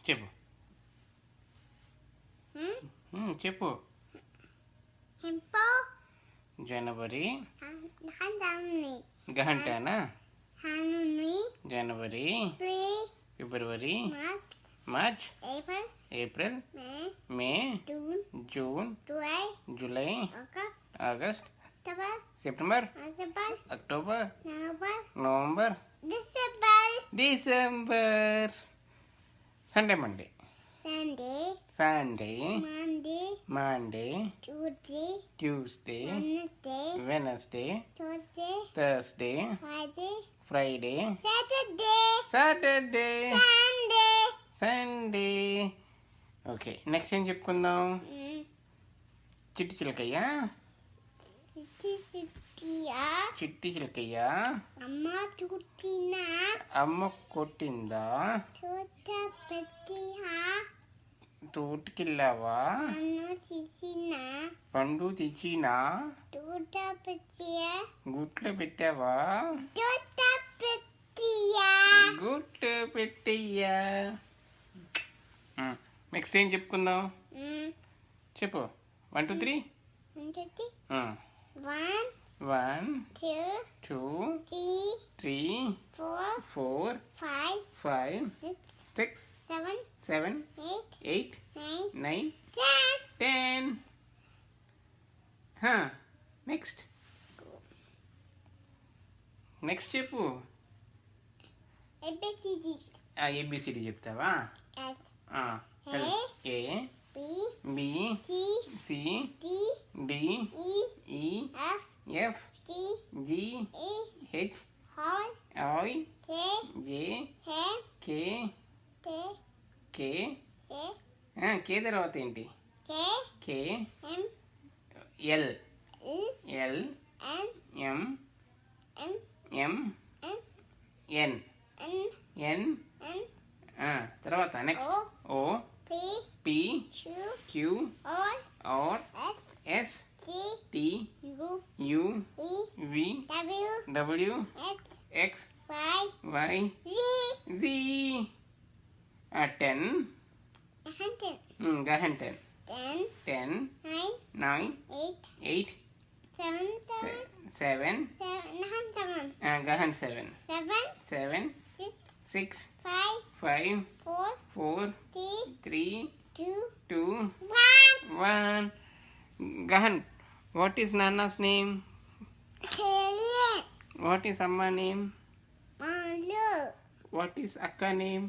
చెప్పు. చెప్పు. జనవరి గంటనా? January, February, March, April, May, June, July, August, September, October, November, December. Sunday, Monday, Sunday, Monday, Tuesday, Wednesday, Thursday, Friday, Saturday, Sunday. Okay, next ఏం చెప్పుకుందాం? చిట్టి చిలకయ్య, చిట్టి చిలకయ్య అమ్మ కొట్టిందా? తోటకెళ్ళావా? పండు తెచ్చినా? గుట్లో పెట్టావా? గుట్లో పెట్టయ్యా. నెక్స్ట్ ఏం చెప్పుకుందాం? చెప్పు. 1 2 3. 1 2 3 4 5 6 7 8 9 10. నెక్స్ట్ చెప్పు. ఏబిసిడి చెప్తావా? A B C D E F G H I J K K తర్వాత ఏంటి? కే ఎల్ ఎం ఎన్ తర్వాత next O P Q R S T U V W X Y Z. 10 gahan 10 9 8 7 gahan 7 6 5 4 3 2 1. Gahan, what is Nana's name? What is Amma name? What is Akka name?